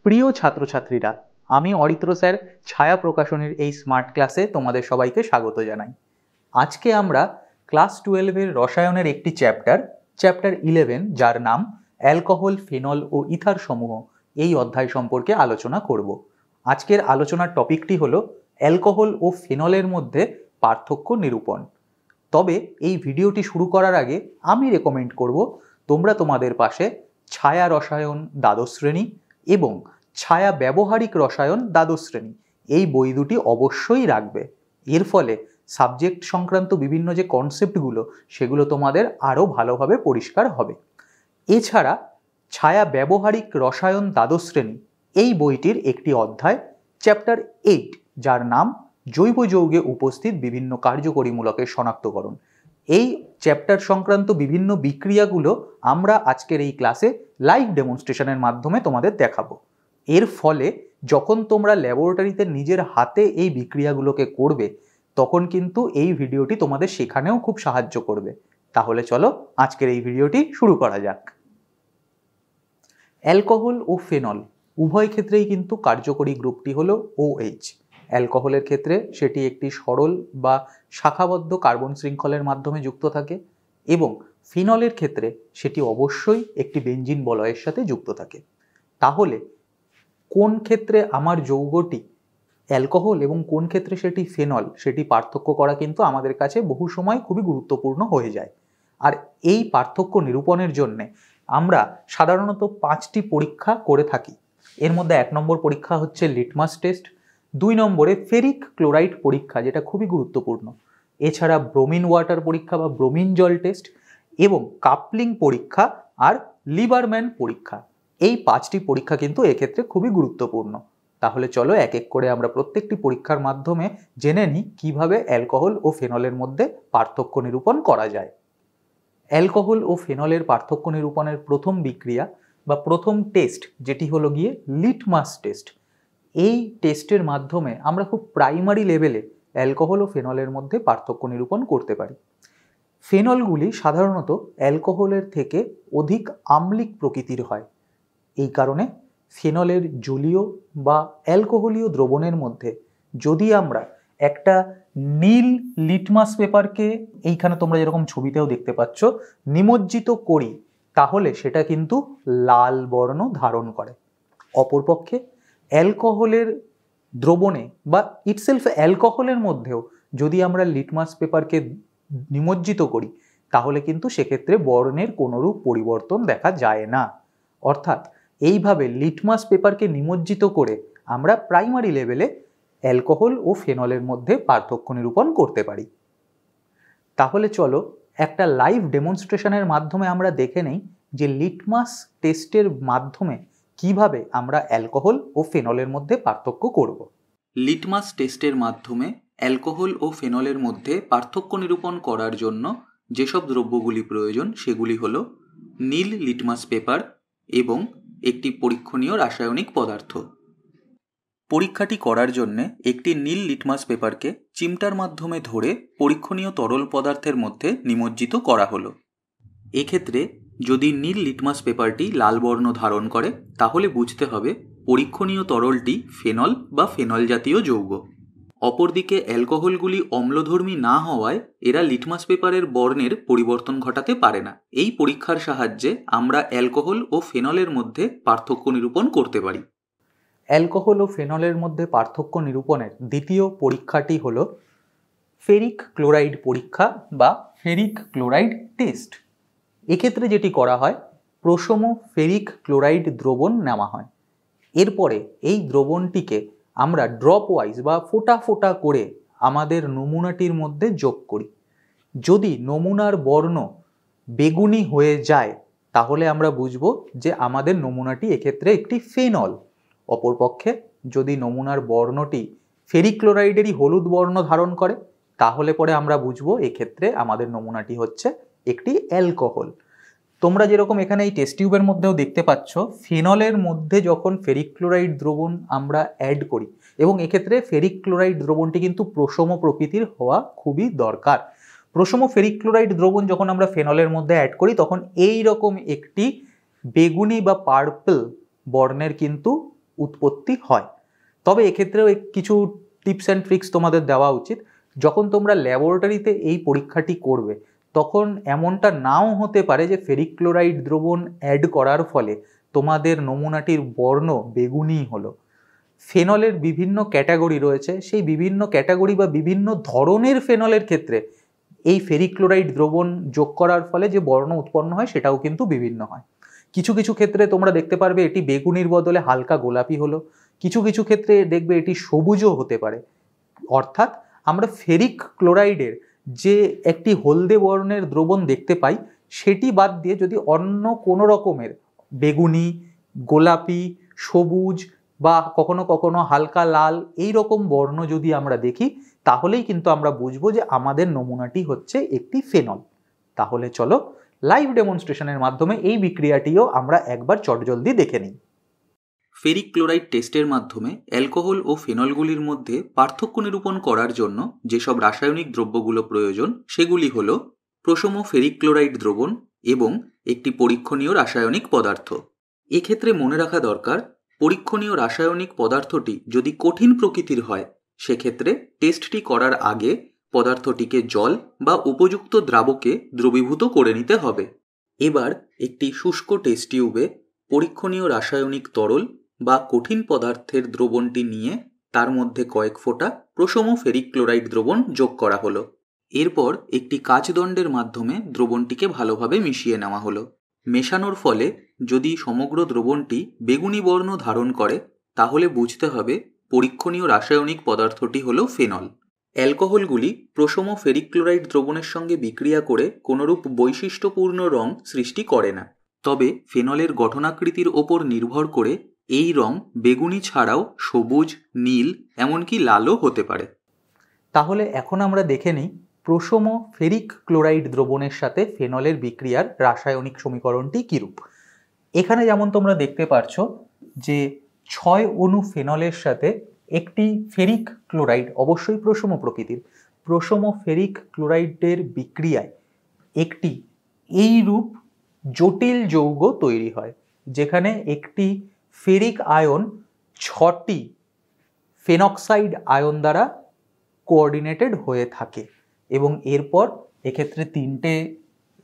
প্রিয় ছাত্রছাত্রীরা, আমি অরিত্র স্যার ছায়া প্রকাশনীর এই স্মার্ট ক্লাসে তোমাদের সবাইকে স্বাগত জানাই। আজকে আমরা ক্লাস 12-এর রসায়নের একটি চ্যাপ্টার 11 যার নাম অ্যালকোহল, ফেনল ও ইথার সমূহ, এই অধ্যায় সম্পর্কে আলোচনা করব। আজকের আলোচনার টপিকটি হলো অ্যালকোহল ও ফেনলের মধ্যে পার্থক্য নিরূপণ। তবে এই ভিডিওটি শুরু করার আগে আমি রেকমেন্ড করব তোমরা তোমাদের পাশে ছায়া রসায়ন দ্বাদশ শ্রেণী এবং ছায়া ব্যবহারিক রসায়ন দ্বাদশ শ্রেণী এই বই দুটি অবশ্যই রাখবে। এর ফলে সাবজেক্ট সংক্রান্ত বিভিন্ন যে কনসেপ্টগুলো সেগুলো তোমাদের আরও ভালোভাবে পরিষ্কার হবে। এছাড়া ছায়া ব্যবহারিক রসায়ন দ্বাদশ শ্রেণী এই বইটির একটি অধ্যায় চ্যাপ্টার 8 যার নাম জৈব যৌগে উপস্থিত বিভিন্ন কার্যকরী মূলকের শনাক্তকরণ, এই চ্যাপ্টার সংক্রান্ত বিভিন্ন বিক্রিয়াগুলো আমরা আজকের এই ক্লাসে লাইভ ডেমনস্ট্রেশনের মাধ্যমে তোমাদের দেখাবো। এর ফলে যখন তোমরা ল্যাবরেটরিতে নিজের হাতে এই বিক্রিয়াগুলোকে করবে তখন কিন্তু এই ভিডিওটি তোমাদের শেখানেও খুব সাহায্য করবে। তাহলে চলো আজকের এই ভিডিওটি শুরু করা যাক। অ্যালকোহল ও ফেনল উভয় ক্ষেত্রেই কিন্তু কার্যকরী গ্রুপটি হলো OH। অ্যালকোহলের ক্ষেত্রে সেটি একটি সরল বা শাখাবদ্ধ কার্বন শৃঙ্খলের মাধ্যমে যুক্ত থাকে এবং ফিনলের ক্ষেত্রে সেটি অবশ্যই একটি বেঞ্জিন বলয়ের সাথে যুক্ত থাকে। তাহলে কোন ক্ষেত্রে আমার যৌগটি অ্যালকোহল এবং কোন ক্ষেত্রে সেটি ফেনল সেটি পার্থক্য করা কিন্তু আমাদের কাছে বহু সময় খুবই গুরুত্বপূর্ণ হয়ে যায়। আর এই পার্থক্য নিরূপণের জন্যে আমরা সাধারণত 5টি পরীক্ষা করে থাকি। এর মধ্যে 1 নম্বর পরীক্ষা হচ্ছে লিটমাস টেস্ট, 2 নম্বরে ফেরিক ক্লোরাইড পরীক্ষা যেটা খুবই গুরুত্বপূর্ণ, এছাড়া ব্রোমিন ওয়াটার পরীক্ষা বা ব্রোমিন জল টেস্ট এবং কাপলিং পরীক্ষা আর লিবারম্যান পরীক্ষা। এই 5টি পরীক্ষা কিন্তু এক্ষেত্রে খুবই গুরুত্বপূর্ণ। তাহলে চলো এক এক করে আমরা প্রত্যেকটি পরীক্ষার মাধ্যমে জেনে নিই কিভাবে অ্যালকোহল ও ফেনলের মধ্যে পার্থক্য নিরূপণ করা যায়। অ্যালকোহল ও ফেনলের পার্থক্য নিরূপণের প্রথম বিক্রিয়া বা প্রথম টেস্ট যেটি হলো গিয়ে লিটমাস টেস্ট। এই টেস্টের মাধ্যমে আমরা খুব প্রাইমারি লেভেলে অ্যালকোহল ও ফেনলের মধ্যে পার্থক্য নিরূপণ করতে পারি। ফেনলগুলি সাধারণত অ্যালকোহলের থেকে অধিক আম্লিক প্রকৃতির হয়। এই কারণে ফেনলের জলীয় বা অ্যালকোহলীয় দ্রবণের মধ্যে যদি আমরা একটা নীল লিটমাস পেপারকে, এইখানে তোমরা যেরকম ছবিতেও দেখতে পাচ্ছ, নিমজ্জিত করি তাহলে সেটা কিন্তু লাল বর্ণ ধারণ করে। অপরপক্ষে অ্যালকোহলের দ্রবণে বা ইটসেলফ অ্যালকোহলের মধ্যেও যদি আমরা লিটমাস পেপারকে নিমজ্জিত করি তাহলে কিন্তু সেক্ষেত্রে বর্ণের কোনোরূপ পরিবর্তন দেখা যায় না। অর্থাৎ এইভাবে লিটমাস পেপারকে নিমজ্জিত করে আমরা প্রাইমারি লেভেলে অ্যালকোহল ও ফেনলের মধ্যে পার্থক্য নিরূপণ করতে পারি। তাহলে চলো একটা লাইভ ডেমনস্ট্রেশনের মাধ্যমে আমরা দেখে নেই যে লিটমাস টেস্টের মাধ্যমে কিভাবে আমরা অ্যালকোহল ও ফেনলের মধ্যে পার্থক্য করব। লিটমাস টেস্টের মাধ্যমে অ্যালকোহল ও ফেনলের মধ্যে পার্থক্য নিরূপণ করার জন্য যেসব দ্রব্যগুলি প্রয়োজন সেগুলি হলো নীল লিটমাস পেপার এবং একটি পরীক্ষণীয় রাসায়নিক পদার্থ। পরীক্ষাটি করার জন্যে একটি নীল লিটমাস পেপারকে চিমটার মাধ্যমে ধরে পরীক্ষণীয় তরল পদার্থের মধ্যে নিমজ্জিত করা হলো। এক্ষেত্রে যদি নীল লিটমাস পেপারটি লাল বর্ণ ধারণ করে তাহলে বুঝতে হবে পরীক্ষণীয় তরলটি ফেনল বা ফেনল জাতীয় যৌগ। অপরদিকে অ্যালকোহলগুলি অম্লধর্মী না হওয়ায় এরা লিটমাস পেপারের বর্ণের পরিবর্তন ঘটাতে পারে না। এই পরীক্ষার সাহায্যে আমরা অ্যালকোহল ও ফেনলের মধ্যে পার্থক্য নিরূপণ করতে পারি। অ্যালকোহল ও ফেনলের মধ্যে পার্থক্য নিরূপণের দ্বিতীয় পরীক্ষাটি হলো ফেরিক ক্লোরাইড পরীক্ষা বা ফেরিক ক্লোরাইড টেস্ট। এক্ষেত্রে যেটি করা হয়, প্রশম ফেরিক ক্লোরাইড দ্রবণ নেওয়া হয়। এরপরে এই দ্রবণটিকে আমরা ড্রপ ওয়াইজ বা ফোঁটা ফোঁটা করে আমাদের নমুনাটির মধ্যে যোগ করি। যদি নমুনার বর্ণ বেগুনি হয়ে যায় তাহলে আমরা বুঝব যে আমাদের নমুনাটি এক্ষেত্রে একটি ফেনল। অপরপক্ষে যদি নমুনার বর্ণটি ফেরিক ক্লোরাইডেরই হলুদ বর্ণ ধারণ করে তাহলে পরে আমরা বুঝব এক্ষেত্রে আমাদের নমুনাটি হচ্ছে একটি অ্যালকোহল। তোমরা যেরকম এখানে এই টেস্ট টিউবের মধ্যেও দেখতে পাচ্ছ, ফেনলের মধ্যে যখন ফেরিক ক্লোরাইড দ্রবণ আমরা অ্যাড করি, এবং এক্ষেত্রে ফেরিক ক্লোরাইড দ্রবণটি কিন্তু প্রশম প্রকৃতির হওয়া খুবই দরকার। প্রশম ফেরিক ক্লোরাইড দ্রবণ যখন আমরা ফেনলের মধ্যে অ্যাড করি তখন এই রকম একটি বেগুনি বা পার্পল বর্ণের কিন্তু উৎপত্তি হয়। তবে এক্ষেত্রেও কিছু টিপস অ্যান্ড ট্রিক্স তোমাদের দেওয়া উচিত। যখন তোমরা ল্যাবরেটরিতে এই পরীক্ষাটি করবে তখন এমনটা নাও হতে পারে যে ফেরিক ক্লোরাইড দ্রবণ অ্যাড করার ফলে তোমাদের নমুনাটির বর্ণ বেগুনি হলো। ফেনলের বিভিন্ন ক্যাটাগরি রয়েছে, সেই বিভিন্ন ক্যাটাগরি বা বিভিন্ন ধরনের ফেনলের ক্ষেত্রে এই ফেরিক ক্লোরাইড দ্রবণ যোগ করার ফলে যে বর্ণ উৎপন্ন হয় সেটাও কিন্তু বিভিন্ন হয়। কিছু কিছু ক্ষেত্রে তোমরা দেখতে পারবে এটি বেগুনির বদলে হালকা গোলাপি হলো, কিছু কিছু ক্ষেত্রে দেখবে এটি সবুজও হতে পারে। অর্থাৎ আমরা ফেরিক ক্লোরাইডের যে একটি হলদে বর্ণের দ্রবণ দেখতে পাই সেটি বাদ দিয়ে যদি অন্য কোনো রকমের বেগুনি, গোলাপি, সবুজ বা কখনো কখনো হালকা লাল এই রকম বর্ণ যদি আমরা দেখি তাহলেই কিন্তু আমরা বুঝবো যে আমাদের নমুনাটি হচ্ছে একটি ফেনল। তাহলে চলো লাইভ ডেমনস্ট্রেশনের মাধ্যমে এই বিক্রিয়াটিও আমরা একবার চটজলদি দেখে নিই। ফেরিক ক্লোরাইড টেস্টের মাধ্যমে অ্যালকোহল ও ফেনলগুলির মধ্যে পার্থক্য নিরূপণ করার জন্য যেসব রাসায়নিক দ্রব্যগুলো প্রয়োজন সেগুলি হল প্রশম ফেরিক ক্লোরাইড দ্রবণ এবং একটি পরীক্ষণীয় রাসায়নিক পদার্থ। এক্ষেত্রে মনে রাখা দরকার, পরীক্ষণীয় রাসায়নিক পদার্থটি যদি কঠিন প্রকৃতির হয় সেক্ষেত্রে টেস্টটি করার আগে পদার্থটিকে জল বা উপযুক্ত দ্রাবকে দ্রবীভূত করে নিতে হবে। এবার একটি শুষ্ক টেস্ট টিউবে পরীক্ষণীয় রাসায়নিক তরল বা কঠিন পদার্থের দ্রবণটি নিয়ে তার মধ্যে কয়েক ফোঁটা প্রশম ফেরিক ক্লোরাইড দ্রবণ যোগ করা হলো। এরপর একটি কাচদণ্ডের মাধ্যমে দ্রবণটিকে ভালোভাবে মিশিয়ে নেওয়া হলো। মেশানোর ফলে যদি সমগ্র দ্রবণটি বেগুনি বর্ণ ধারণ করে তাহলে বুঝতে হবে পরীক্ষণীয় রাসায়নিক পদার্থটি হলো ফেনল। অ্যালকোহলগুলি প্রশম ফেরিক ক্লোরাইড দ্রবণের সঙ্গে বিক্রিয়া করে কোনোরূপ বৈশিষ্ট্যপূর্ণ রং সৃষ্টি করে না, তবে ফেনলের গঠনাকৃতির ওপর নির্ভর করে এই রং বেগুনি ছাড়াও সবুজ, নীল, এমনকি লালও হতে পারে। তাহলে এখন আমরা দেখে নিই প্রশম ফেরিক ক্লোরাইড দ্রবণের সাথে ফেনলের বিক্রিয়ার রাসায়নিক সমীকরণটি কীরূপ। এখানে যেমন তোমরা দেখতে পাচ্ছ যে 6 অণু ফেনলের সাথে একটি ফেরিক ক্লোরাইড, অবশ্যই প্রশম প্রকৃতির প্রশম ফেরিক ক্লোরাইডের বিক্রিয়ায় একটি এইরূপ জটিল যৌগ তৈরি হয়, যেখানে একটি ফেরিক আয়ন 6টি ফেনক্সাইড আয়ন দ্বারা কোঅর্ডিনেটেড হয়ে থাকে এবং এরপর এক্ষেত্রে 3টে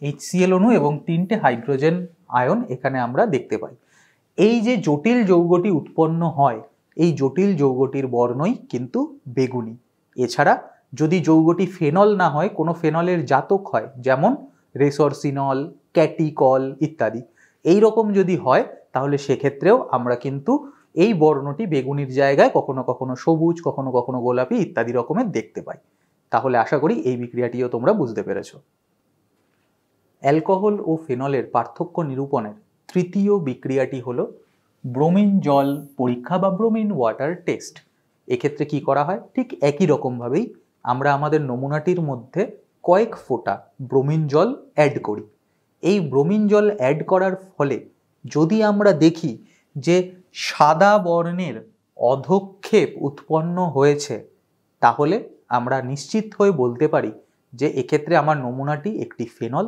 HCl অণু এবং 3টে হাইড্রোজেন আয়ন এখানে আমরা দেখতে পাই। এই যে জটিল যৌগটি উৎপন্ন হয় এই জটিল যৌগটির বর্ণই কিন্তু বেগুনি। এছাড়া যদি যৌগটি ফেনল না হয়, কোনো ফেনলের জাতক হয়, যেমন রেসরসিনল, ক্যাটিকল ইত্যাদি, এই রকম যদি হয় তাহলে সেক্ষেত্রেও আমরা কিন্তু এই বর্ণটি বেগুনির জায়গায় কখনো কখনো সবুজ, কখনো কখনো গোলাপি ইত্যাদি রকমের দেখতে পাই। তাহলে আশা করি এই বিক্রিয়াটিও তোমরা বুঝতে পেরেছো। অ্যালকোহল ও ফেনলের পার্থক্য নিরূপণের তৃতীয় বিক্রিয়াটি হলো ব্রোমিন জল পরীক্ষা বা ব্রোমিন ওয়াটার টেস্ট। এক্ষেত্রে কি করা হয়, ঠিক একই রকমভাবেই আমরা আমাদের নমুনাটির মধ্যে কয়েক ফোঁটা ব্রোমিন জল অ্যাড করি। এই ব্রোমিন জল অ্যাড করার ফলে যদি আমরা দেখি যে সাদা বর্ণের অধক্ষেপ উৎপন্ন হয়েছে তাহলে আমরা নিশ্চিত হয়ে বলতে পারি যে এক্ষেত্রে আমার নমুনাটি একটি ফেনল।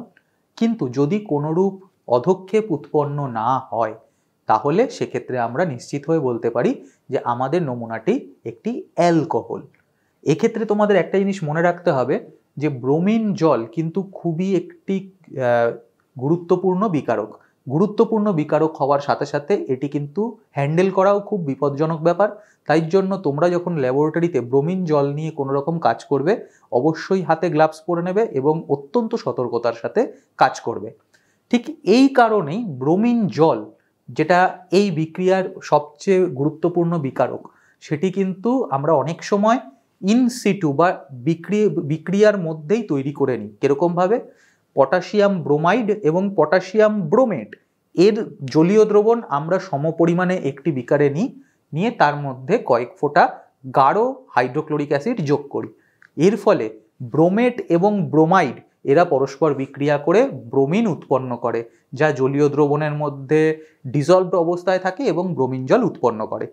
কিন্তু যদি কোনোরূপ অধক্ষেপ উৎপন্ন না হয় তাহলে সেক্ষেত্রে আমরা নিশ্চিত হয়ে বলতে পারি যে আমাদের নমুনাটি একটি অ্যালকোহল। এক্ষেত্রে তোমাদের একটা জিনিস মনে রাখতে হবে যে ব্রোমিন জল কিন্তু খুবই একটি গুরুত্বপূর্ণ বিকারক। গুরুত্বপূর্ণ বিকারক হওয়ার সাথে সাথে এটি কিন্তু হ্যান্ডেল করাও খুব বিপজ্জনক ব্যাপার। তাই জন্য তোমরা যখন ল্যাবরেটরিতে ব্রোমিন জল নিয়ে কোনো রকম কাজ করবে অবশ্যই হাতে গ্লাভস পরে নেবে এবং অত্যন্ত সতর্কতার সাথে কাজ করবে। ঠিক এই কারণেই ব্রোমিন জল, যেটা এই বিক্রিয়ার সবচেয়ে গুরুত্বপূর্ণ বিকারক, সেটি কিন্তু আমরা অনেক সময় ইন সিটু বা বিক্রিয়ার মধ্যেই তৈরি করে নিই। কিরকমভাবে, পটাশিয়াম ব্রোমাইড এবং পটাশিয়াম ব্রোমেট এর জলীয় দ্রবণ আমরা সমপরিমাণে একটি বিকারে নিয়ে তার মধ্যে কয়েক ফোঁটা গাঢ় হাইড্রোক্লোরিক অ্যাসিড যোগ করি। এর ফলে ব্রোমেট এবং ব্রোমাইড এরা পরস্পর বিক্রিয়া করে ব্রোমিন উৎপন্ন করে, যা জলীয় দ্রবণের মধ্যে ডিজলভড অবস্থায় থাকে এবং ব্রোমিন জল উৎপন্ন করে।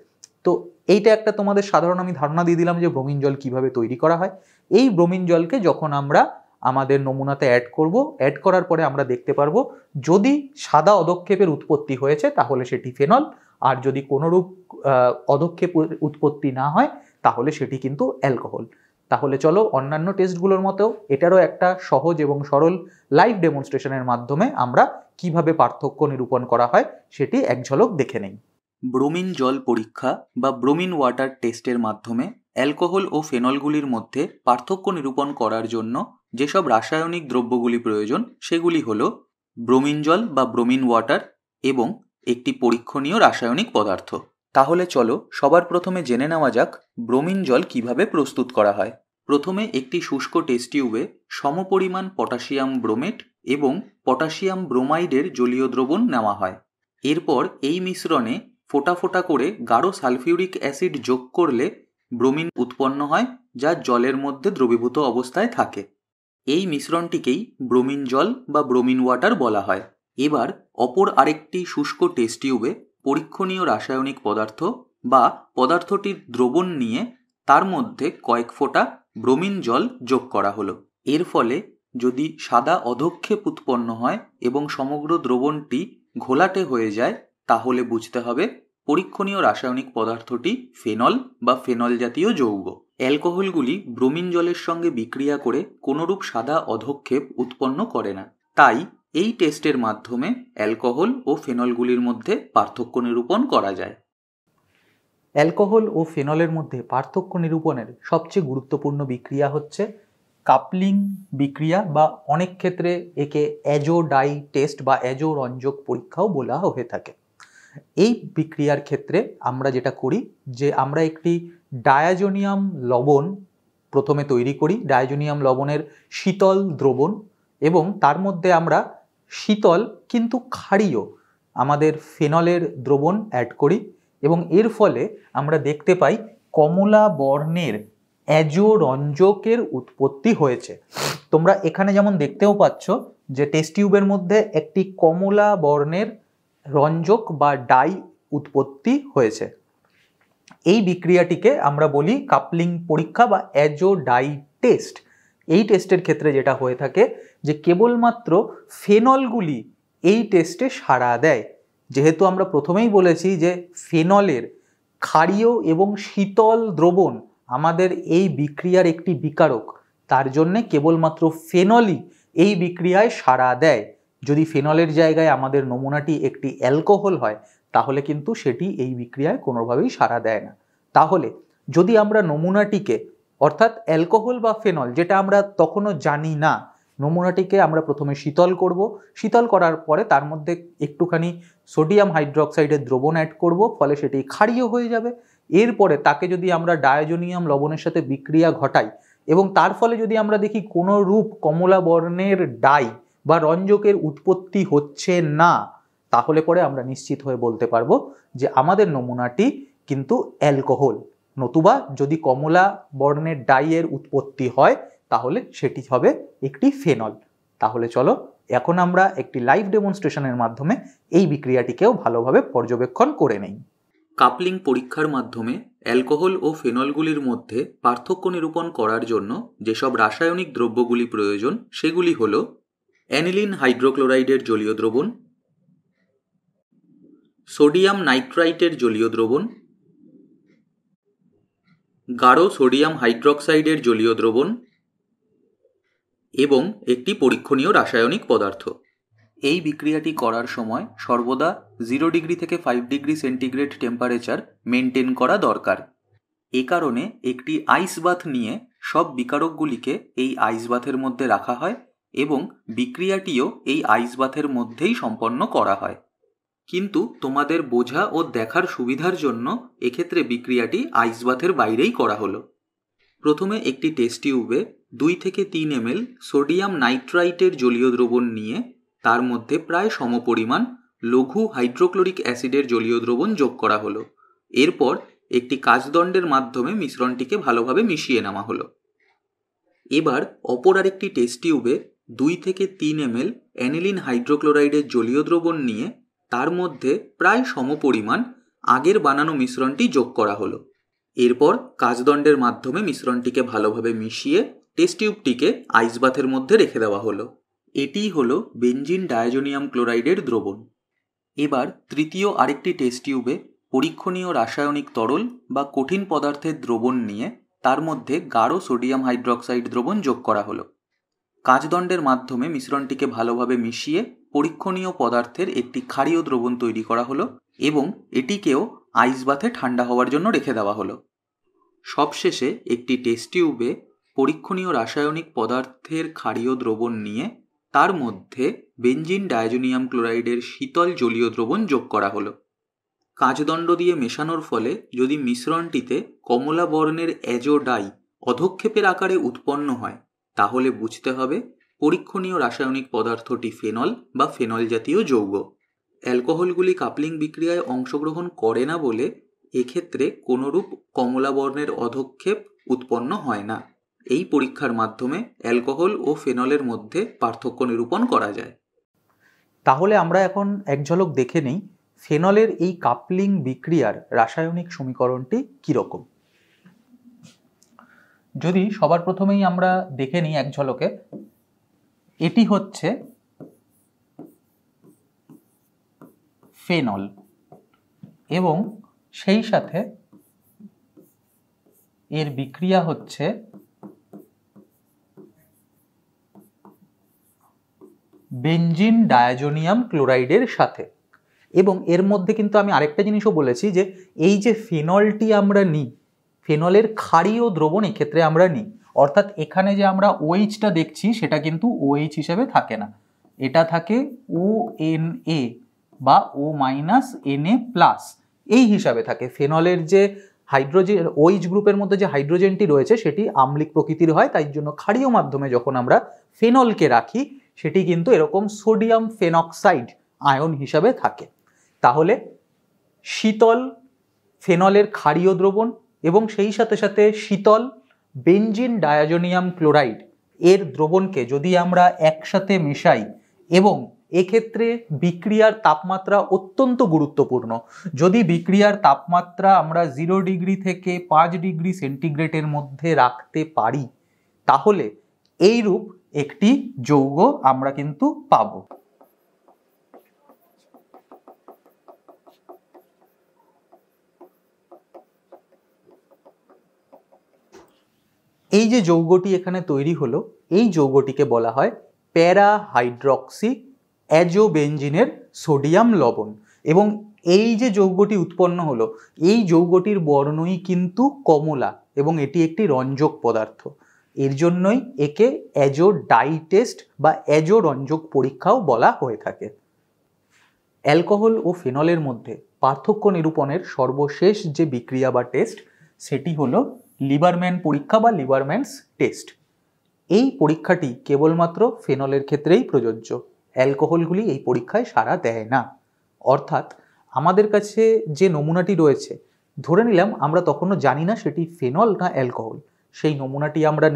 তো এইটা একটা তোমাদের সাধারণ আমি ধারণা দিয়ে দিলাম যে ব্রোমিন জল কিভাবে তৈরি করা হয়। এই ব্রোমিন জলকে যখন আমরা আমাদের নমুনাতে অ্যাড করব, অ্যাড করার পরে আমরা দেখতে পারবো যদি সাদা অধক্ষেপের উৎপত্তি হয়েছে তাহলে সেটি ফেনল, আর যদি কোনোরূপ অধক্ষেপ উৎপত্তি না হয় তাহলে সেটি কিন্তু অ্যালকোহল। তাহলে চলো অন্যান্য টেস্টগুলোর মতো এটারও একটা সহজ এবং সরল লাইভ ডেমনস্ট্রেশনের মাধ্যমে আমরা কিভাবে পার্থক্য নিরূপণ করা হয় সেটি এক ঝলক দেখে নেই। ব্রোমিন জল পরীক্ষা বা ব্রোমিন ওয়াটার টেস্টের মাধ্যমে অ্যালকোহল ও ফেনলগুলির মধ্যে পার্থক্য নিরূপণ করার জন্য যেসব রাসায়নিক দ্রব্যগুলি প্রয়োজন সেগুলি হলো ব্রোমিন জল বা ব্রোমিন ওয়াটার এবং একটি পরীক্ষণীয় রাসায়নিক পদার্থ। তাহলে চলো সবার প্রথমে জেনে নেওয়া যাক ব্রোমিন জল কিভাবে প্রস্তুত করা হয়। প্রথমে একটি শুষ্ক টেস্ট টিউবে সমপরিমাণ পটাশিয়াম ব্রোমেট এবং পটাশিয়াম ব্রোমাইডের জলীয় দ্রবণ নেওয়া হয়। এরপর এই মিশ্রণে ফোঁটা ফোঁটা করে গাঢ় সালফিউরিক অ্যাসিড যোগ করলে ব্রোমিন উৎপন্ন হয়, যা জলের মধ্যে দ্রবীভূত অবস্থায় থাকে। এই মিশ্রণটিকেই ব্রোমিন জল বা ব্রোমিন ওয়াটার বলা হয়। এবার অপর আরেকটি শুষ্ক টেস্ট টিউবে পরীক্ষণীয় রাসায়নিক পদার্থ বা পদার্থটির দ্রবণ নিয়ে তার মধ্যে কয়েক ফোঁটা ব্রোমিন জল যোগ করা হলো। এর ফলে যদি সাদা অধক্ষেপ উৎপন্ন হয় এবং সমগ্র দ্রবণটি ঘোলাটে হয়ে যায় তাহলে বুঝতে হবে পরীক্ষণীয় রাসায়নিক পদার্থটি ফেনল বা ফেনল জাতীয় যৌগ। অ্যালকোহলগুলি ব্রোমিন জলের সঙ্গে বিক্রিয়া করে কোনোরূপ সাদা অধক্ষেপ উৎপন্ন করে না, তাই এই টেস্টের মাধ্যমে অ্যালকোহল ও ফেনলগুলির মধ্যে পার্থক্য নিরূপণ করা যায়। অ্যালকোহল ও ফেনলের মধ্যে পার্থক্য নিরূপণের সবচেয়ে গুরুত্বপূর্ণ বিক্রিয়া হচ্ছে কাপলিং বিক্রিয়া, বা অনেক ক্ষেত্রে একে অ্যাজো ডাই টেস্ট বা অ্যাজো রঞ্জক পরীক্ষাও বলা হয়ে থাকে। এই বিক্রিয়ার ক্ষেত্রে আমরা যেটা করি যে আমরা একটি ডায়াজোনিয়াম লবণ প্রথমে তৈরি করি, ডায়াজোনিয়াম লবণের শীতল দ্রবণ, এবং তার মধ্যে আমরা শীতল কিন্তু ক্ষারীয় আমাদের ফেনলের দ্রবণ অ্যাড করি এবং এর ফলে আমরা দেখতে পাই কমলা বর্ণের অ্যাজো রঞ্জকের উৎপত্তি হয়েছে। তোমরা এখানে যেমন দেখতেও পাচ্ছ যে টেস্ট টিউবের মধ্যে একটি কমলা বর্ণের রঞ্জক বা ডাই উৎপত্তি হয়েছে। এই বিক্রিয়াটিকে আমরা বলি কাপলিং পরীক্ষা বা অ্যাজো ডাই টেস্ট। এই টেস্টের ক্ষেত্রে যেটা হয়ে থাকে যে কেবলমাত্র ফেনলগুলি এই টেস্টে সাড়া দেয়। যেহেতু আমরা প্রথমেই বলেছি যে ফেনলের ক্ষারীয় এবং শীতল দ্রবণ আমাদের এই বিক্রিয়ার একটি বিকারক, তার জন্যে কেবলমাত্র ফেনলই এই বিক্রিয়ায় সাড়া দেয়। যদি ফেনলের জায়গায় আমাদের নমুনাটি একটি অ্যালকোহল হয় তাহলে কিন্তু সেটি এই বিক্রিয়ায় কোনোভাবেই সাড়া দেয় না। তাহলে যদি আমরা নমুনাটিকে, অর্থাৎ অ্যালকোহল বা ফেনল যেটা আমরা তখনও জানি না, নমুনাটিকে আমরা প্রথমে শীতল করব, শীতল করার পরে তার মধ্যে একটুখানি সোডিয়াম হাইড্রোক্সাইডের দ্রবণ অ্যাড করব, ফলে সেটি ক্ষারীয় হয়ে যাবে। এরপরে তাকে যদি আমরা ডায়াজোনিয়াম লবণের সাথে বিক্রিয়া ঘটাই এবং তার ফলে যদি আমরা দেখি কোনো রূপ কমলা বর্ণের ডাই বা রঞ্জকের উৎপত্তি হচ্ছে না, তাহলে পরে আমরা নিশ্চিত হয়ে বলতে পারবো যে আমাদের নমুনাটি কিন্তু অ্যালকোহল। নতুবা যদি কমলা বর্ণের ডাইয়ের উৎপত্তি হয় তাহলে সেটি হবে একটি ফেনল। তাহলে চলো এখন আমরা একটি লাইভ ডেমনস্ট্রেশনের মাধ্যমে এই বিক্রিয়াটিকেও ভালোভাবে পর্যবেক্ষণ করে নেই। কাপলিং পরীক্ষার মাধ্যমে অ্যালকোহল ও ফেনলগুলির মধ্যে পার্থক্য নিরূপণ করার জন্য যেসব রাসায়নিক দ্রব্যগুলি প্রয়োজন সেগুলি হল অ্যানিলিন হাইড্রোক্লোরাইডের জলীয় দ্রবণ, সোডিয়াম নাইট্রাইটের জলীয় দ্রবণ, গাঢ় সোডিয়াম হাইড্রোক্সাইডের জলীয় দ্রবণ এবং একটি পরীক্ষণীয় রাসায়নিক পদার্থ। এই বিক্রিয়াটি করার সময় সর্বদা 0 ডিগ্রি থেকে 5 ডিগ্রি সেন্টিগ্রেড টেম্পারেচার মেনটেন করা দরকার। এ কারণে একটি আইস বাথ নিয়ে সব বিকারকগুলিকে এই আইস বাথের মধ্যে রাখা হয় এবং বিক্রিয়াটিও এই আইস বাথের মধ্যেই সম্পন্ন করা হয়। কিন্তু তোমাদের বোঝা ও দেখার সুবিধার জন্য এক্ষেত্রে বিক্রিয়াটি আইস বাথের বাইরেই করা হলো। প্রথমে একটি টেস্ট টিউবে 2 থেকে 3 ml সোডিয়াম নাইট্রাইটের জলীয় দ্রবণ নিয়ে তার মধ্যে প্রায় সমপরিমাণ লঘু হাইড্রোক্লোরিক অ্যাসিডের জলীয় দ্রবণ যোগ করা হলো। এরপর একটি কাচদণ্ডের মাধ্যমে মিশ্রণটিকে ভালোভাবে মিশিয়ে নেওয়া হলো। এবার অপর আরেকটি টেস্ট টিউবে 2 থেকে 3 ml অ্যানিলিন হাইড্রোক্লোরাইডের জলীয় দ্রবণ নিয়ে তার মধ্যে প্রায় সমপরিমাণ আগের বানানো মিশ্রণটি যোগ করা হলো। এরপর কাচদণ্ডের মাধ্যমে মিশ্রণটিকে ভালোভাবে মিশিয়ে টেস্ট টিউবটিকে আইস বাথের মধ্যে রেখে দেওয়া হলো। এটিই হলো বেনজিন ডায়াজোনিয়াম ক্লোরাইডের দ্রবণ। এবার তৃতীয় আরেকটি টেস্ট টিউবে পরীক্ষণীয় রাসায়নিক তরল বা কঠিন পদার্থের দ্রবণ নিয়ে তার মধ্যে গাঢ় সোডিয়াম হাইড্রক্সাইড দ্রবণ যোগ করা হলো। কাচদণ্ডের মাধ্যমে মিশ্রণটিকে ভালোভাবে মিশিয়ে পরীক্ষণীয় পদার্থের একটি ক্ষারীয় দ্রবণ তৈরি করা হলো এবং এটিকেও আইস বাথে ঠান্ডা হওয়ার জন্য রেখে দেওয়া হলো। সবশেষে একটি টেস্ট টিউবে পরীক্ষণীয় রাসায়নিক পদার্থের ক্ষারীয় দ্রবণ নিয়ে তার মধ্যে বেনজিন ডায়াজোনিয়াম ক্লোরাইডের শীতল জলীয় দ্রবণ যোগ করা হলো। কাচদণ্ড দিয়ে মেশানোর ফলে যদি মিশ্রণটিতে কমলা বর্ণের অ্যাজোডাই অধক্ষেপের আকারে উৎপন্ন হয় তাহলে বুঝতে হবে পরীক্ষণীয় রাসায়নিক পদার্থটি ফেনল বা ফেনল জাতীয় যৌগ। অ্যালকোহলগুলি কাপলিং বিক্রিয়ায় অংশগ্রহণ করে না বলে এক্ষেত্রে কোনোরূপ কমলা বর্ণের অধক্ষেপ উৎপন্ন হয় না। এই পরীক্ষার মাধ্যমে অ্যালকোহল ও ফেনলের মধ্যে পার্থক্য নিরূপণ করা যায়। তাহলে আমরা এখন এক ঝলক দেখে নেই ফেনলের এই কাপলিং বিক্রিয়ার রাসায়নিক সমীকরণটি কীরকম। যদি সবার প্রথমেই আমরা দেখে নিই এক ঝলকে, এটি হচ্ছে ফেনল এবং সেই সাথে এর বিক্রিয়া হচ্ছে বেনজিন ডায়াজোনিয়াম ক্লোরাইডের সাথে। এবং এর মধ্যে কিন্তু আমি আরেকটা জিনিসও বলেছি যে এই যে ফেনলটি আমরা নিই, ফেনলের ক্ষারীয় দ্রবণ এক্ষেত্রে আমরা নিই, অর্থাৎ এখানে যে আমরা OH-টা দেখছি সেটা কিন্তু OH হিসেবে থাকে না, এটা থাকে ONA বা O-Na+, এই হিসাবে থাকে। ফেনলের যে হাইড্রোজেন OH গ্রুপের মধ্যে যে হাইড্রোজেনটি রয়েছে সেটি আম্লিক প্রকৃতির হয়, তাই জন্য ক্ষারীয় মাধ্যমে যখন আমরা ফেনলকে রাখি সেটি কিন্তু এরকম সোডিয়াম ফেনক্সাইড আয়ন হিসাবে থাকে। তাহলে শীতল ফেনলের ক্ষারীয় দ্রবণ এবং সেই সাথে সাথে শীতল বেনজিন ডায়াজোনিয়াম ক্লোরাইড এর দ্রবণকে যদি আমরা একসাথে মেশাই, এবং এক্ষেত্রে বিক্রিয়ার তাপমাত্রা অত্যন্ত গুরুত্বপূর্ণ। যদি বিক্রিয়ার তাপমাত্রা আমরা 0 ডিগ্রি থেকে 5 ডিগ্রি সেন্টিগ্রেডের মধ্যে রাখতে পারি তাহলে এইরূপ একটি যৌগ আমরা কিন্তু পাবো। এই যে যৌগটি এখানে তৈরি হলো, এই যৌগটিকে বলা হয় প্যারা হাইড্রক্সি অ্যাজোবেনজিনের সোডিয়াম লবণ। এবং এই যে যৌগটি উৎপন্ন হলো, এই যৌগটির বর্ণই কিন্তু কমলা এবং এটি একটি রঞ্জক পদার্থ। এর জন্যই একে অ্যাজোডাই টেস্ট বা অ্যাজোরঞ্জক পরীক্ষাও বলা হয়ে থাকে। অ্যালকোহল ও ফেনলের মধ্যে পার্থক্য নিরূপণের সর্বশেষ যে বিক্রিয়া বা টেস্ট সেটি হলো লিবারম্যান পরীক্ষা বা লিবারম্যানস টেস্ট। এই পরীক্ষাটি কেবলমাত্র ফেনলের ক্ষেত্রেই প্রযোজ্য, অ্যালকোহলগুলি এই পরীক্ষায় সাড়া দেয় না। অর্থাৎ আমাদের কাছে যে নমুনাটি রয়েছে, ধরে নিলাম আমরা তখনও জানি না সেটি ফেনল না অ্যালকোহল, সেই নমুনাটি আমরা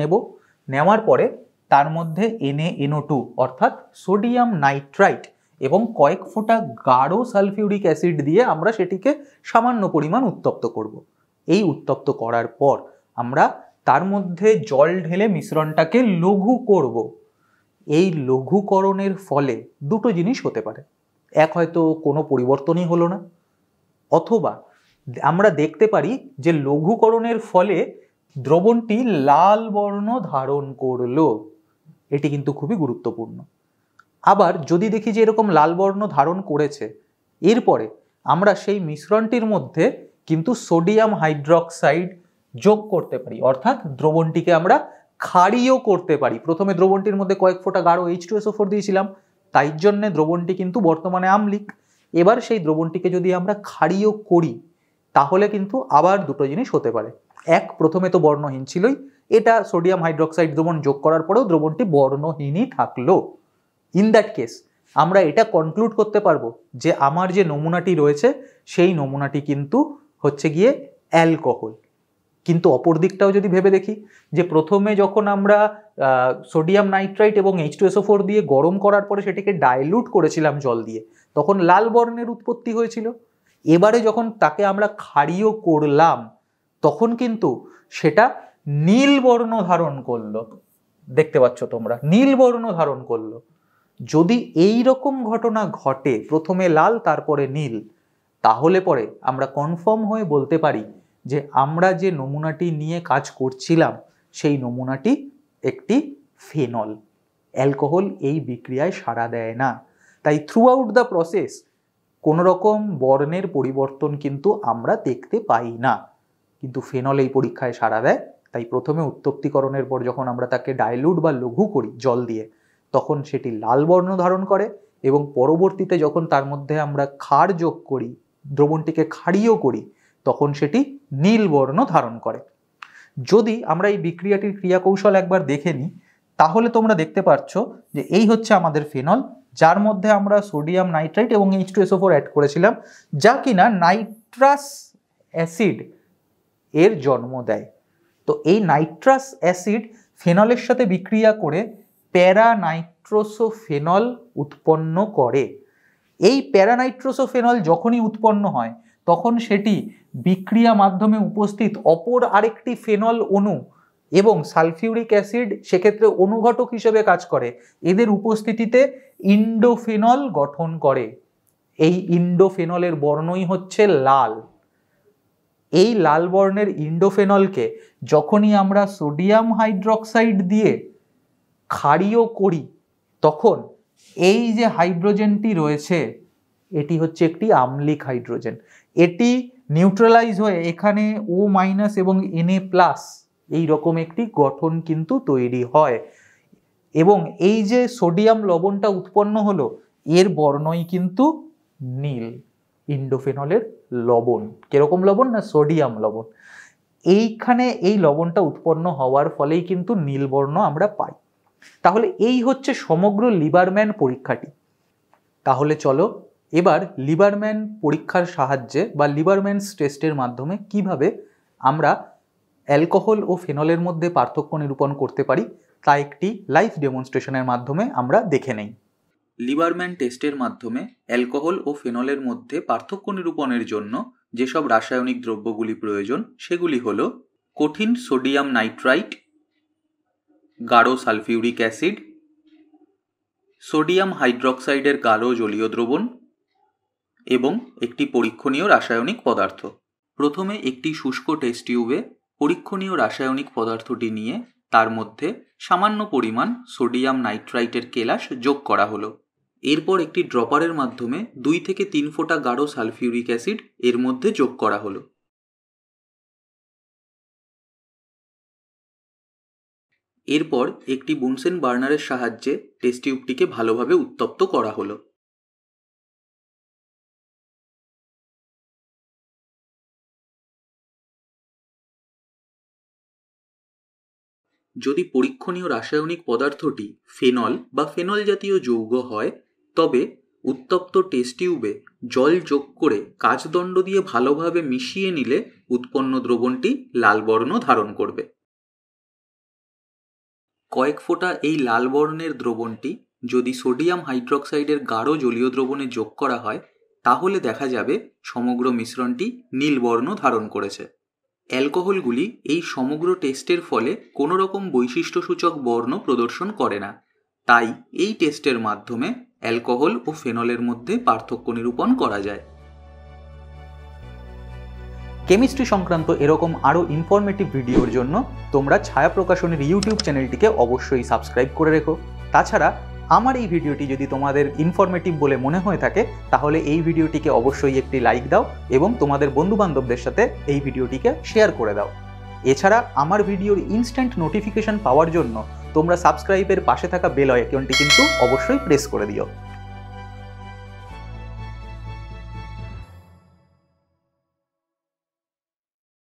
নেওয়ার পরে তার মধ্যে NaNO2 অর্থাৎ সোডিয়াম নাইট্রাইট এবং কয়েক ফোঁটা গাঢ় সালফিউরিক অ্যাসিড দিয়ে আমরা সেটিকে সামান্য পরিমাণ উত্তপ্ত করব। এই উত্তপ্ত করার পর আমরা তার মধ্যে জল ঢেলে মিশ্রণটাকে লঘু করব। এই লঘুকরণের ফলে দুটো জিনিস হতে পারে, এক হয়তো কোনো পরিবর্তনই হলো না, অথবা আমরা দেখতে পারি যে লঘুকরণের ফলে দ্রবণটি লাল বর্ণ ধারণ করলো। এটি কিন্তু খুবই গুরুত্বপূর্ণ। আবার যদি দেখি যে এরকম লাল বর্ণ ধারণ করেছে, এরপরে আমরা সেই মিশ্রণটির মধ্যে কিন্তু সোডিয়াম হাইড্রক্সাইড যোগ করতে পারি, অর্থাৎ দ্রবণটিকে আমরা ক্ষারীয় করতে পারি। প্রথমে দ্রবণটির মধ্যে কয়েক ফোঁটা গাঢ় H2SO4 দিয়েছিলাম, তাই জন্যে দ্রবণটি কিন্তু বর্তমানে আম্লিক। এবার সেই দ্রবণটিকে যদি আমরা ক্ষারীয় করি তাহলে কিন্তু আবার দুটো জিনিস হতে পারে। এক, প্রথমে তো বর্ণহীন ছিলই, এটা সোডিয়াম হাইড্রক্সাইড দ্রবণ যোগ করার পরেও দ্রবণটি বর্ণহীনই থাকলো। ইন দ্যাট কেস আমরা এটা কনক্লুড করতে পারবো যে আমার যে নমুনাটি রয়েছে সেই নমুনাটি কিন্তু হচ্ছে গিয়ে অ্যালকোহল। কিন্তু অপর দিকটাও যদি ভেবে দেখি যে প্রথমে যখন আমরা সোডিয়াম নাইট্রাইট এবং H2SO4 দিয়ে গরম করার পরে সেটিকে ডাইলুট করেছিলাম জল দিয়ে, তখন লাল বর্ণের উৎপত্তি হয়েছিল। এবারে যখন তাকে আমরা ক্ষারীয় করলাম তখন কিন্তু সেটা নীল বর্ণ ধারণ করলো। দেখতে পাচ্ছ তোমরা, নীল বর্ণ ধারণ করলো। যদি এই রকম ঘটনা ঘটে, প্রথমে লাল তারপরে নীল, তাহলে পরে আমরা কনফার্ম হয়ে বলতে পারি যে আমরা যে নমুনাটি নিয়ে কাজ করছিলাম সেই নমুনাটি একটি ফেনল। অ্যালকোহল এই বিক্রিয়ায় সাড়া দেয় না। তাই থ্রু আউট দ্য প্রসেস কোনো রকম বর্ণের পরিবর্তন কিন্তু আমরা দেখতে পাই না, কিন্তু ফেনল এই পরীক্ষায় সাড়া দেয়। তাই প্রথমে উত্তপ্তিকরণের পর যখন আমরা তাকে ডাইলুট বা লঘু করি জল দিয়ে, তখন সেটি লাল বর্ণ ধারণ করে এবং পরবর্তীতে যখন তার মধ্যে আমরা ক্ষার যোগ করি, দ্রবণটিকে ক্ষারীয় করি, তখন সেটি নীল বর্ণ ধারণ করে। যদি আমরা এই বিক্রিয়াটির ক্রিয়াকৌশল একবার দেখে নিই, তাহলে তোমরা দেখতে পাচ্ছ যে এই হচ্ছে আমাদের ফেনল, যার মধ্যে আমরা সোডিয়াম নাইট্রাইট এবং H2SO4 অ্যাড করেছিলাম, যা কিনা নাইট্রাস অ্যাসিড এর জন্ম দেয়। তো এই নাইট্রাস অ্যাসিড ফেনলের সাথে বিক্রিয়া করে প্যারানাইট্রোসোফেনল উৎপন্ন করে। এই প্যারানাইট্রোসোফেনল যখনই উৎপন্ন হয় তখন সেটি বিক্রিয়া মাধ্যমে উপস্থিত অপর আরেকটি ফেনল অণু এবং সালফিউরিক অ্যাসিড সেক্ষেত্রে অনুঘটক হিসেবে কাজ করে, এদের উপস্থিতিতে ইন্ডোফেনল গঠন করে। এই ইন্ডোফেনলের বর্ণই হচ্ছে লাল। এই লাল বর্ণের ইন্ডোফেনলকে যখনই আমরা সোডিয়াম হাইড্রক্সাইড দিয়ে ক্ষারীয় করি, তখন এই যে হাইড্রোজেনটি রয়েছে এটি হচ্ছে একটি আম্লিক হাইড্রোজেন। এটি নিউট্রালাইজ হয়ে এখানে O- এবং Na+ এই রকম একটি গঠন কিন্তু তৈরি হয়। এবং এই যে সোডিয়াম লবণটা উৎপন্ন হলো এর বর্ণই কিন্তু নীল। ইন্ডোফেনলের লবণ কিরকম লবণ? না সোডিয়াম লবণ। এইখানে এই লবণটা উৎপন্ন হওয়ার ফলেই কিন্তু নীল বর্ণ আমরা পাই। তাহলে এই হচ্ছে সমগ্র লিবারম্যান পরীক্ষাটি। তাহলে চলো এবার লিবারম্যান পরীক্ষার সাহায্যে বা লিবারম্যানস টেস্টের মাধ্যমে কিভাবে আমরা অ্যালকোহল ও ফেনলের মধ্যে পার্থক্য নিরূপণ করতে পারি তা একটি লাইভ ডেমনস্ট্রেশনের মাধ্যমে আমরা দেখে নেই। লিবারম্যান টেস্টের মাধ্যমে অ্যালকোহল ও ফেনলের মধ্যে পার্থক্য নিরূপণের জন্য যেসব রাসায়নিক দ্রব্যগুলি প্রয়োজন সেগুলি হল কঠিন সোডিয়াম নাইট্রাইট, গাঢ় সালফিউরিক অ্যাসিড, সোডিয়াম হাইড্রক্সাইডের গাঢ় জলীয় দ্রবণ এবং একটি পরীক্ষণীয় রাসায়নিক পদার্থ। প্রথমে একটি শুষ্ক টেস্ট টিউবে পরীক্ষণীয় রাসায়নিক পদার্থটি নিয়ে তার মধ্যে সামান্য পরিমাণ সোডিয়াম নাইট্রাইটের কেলাস যোগ করা হলো। এরপর একটি ড্রপারের মাধ্যমে 2 থেকে 3 ফোঁটা গাঢ় সালফিউরিক অ্যাসিড এর মধ্যে যোগ করা হলো। এরপর একটি বুনসেন বার্নারের সাহায্যে টেস্ট টিউবটিকে ভালোভাবে উত্তপ্ত করা হলো। যদি পরীক্ষণীয় রাসায়নিক পদার্থটি ফেনল বা ফেনল জাতীয় যৌগ হয়, তবে উত্তপ্ত টেস্ট টিউবে জল যোগ করে কাচদণ্ড দিয়ে ভালোভাবে মিশিয়ে নিলে উৎপন্ন দ্রবণটি লাল বর্ণ ধারণ করবে। কয়েক ফোঁটা এই লাল বর্ণের দ্রবণটি যদি সোডিয়াম হাইড্রক্সাইডের গাঢ় জলীয় দ্রবণে যোগ করা হয়, তাহলে দেখা যাবে সমগ্র মিশ্রণটি নীল বর্ণ ধারণ করেছে। অ্যালকোহলগুলি এই সমগ্র টেস্টের ফলে কোনো রকম বৈশিষ্ট্যসূচক বর্ণ প্রদর্শন করে না, তাই এই টেস্টের মাধ্যমে অ্যালকোহল ও ফেনলের মধ্যে পার্থক্য নিরূপণ করা যায়। কেমিস্ট্রি সংক্রান্ত এরকম আরও ইনফরমেটিভ ভিডিওর জন্য তোমরা ছায়া প্রকাশনের ইউটিউব চ্যানেলটিকে অবশ্যই সাবস্ক্রাইব করে রেখো। তাছাড়া আমার এই ভিডিওটি যদি তোমাদের ইনফরমেটিভ বলে মনে হয়ে থাকে তাহলে এই ভিডিওটিকে অবশ্যই একটি লাইক দাও এবং তোমাদের বন্ধুবান্ধবদের সাথে এই ভিডিওটিকে শেয়ার করে দাও। এছাড়া আমার ভিডিওর ইনস্ট্যান্ট নোটিফিকেশন পাওয়ার জন্য তোমরা সাবস্ক্রাইবের পাশে থাকা বেল আইকনটি কিন্তু অবশ্যই প্রেস করে দিও।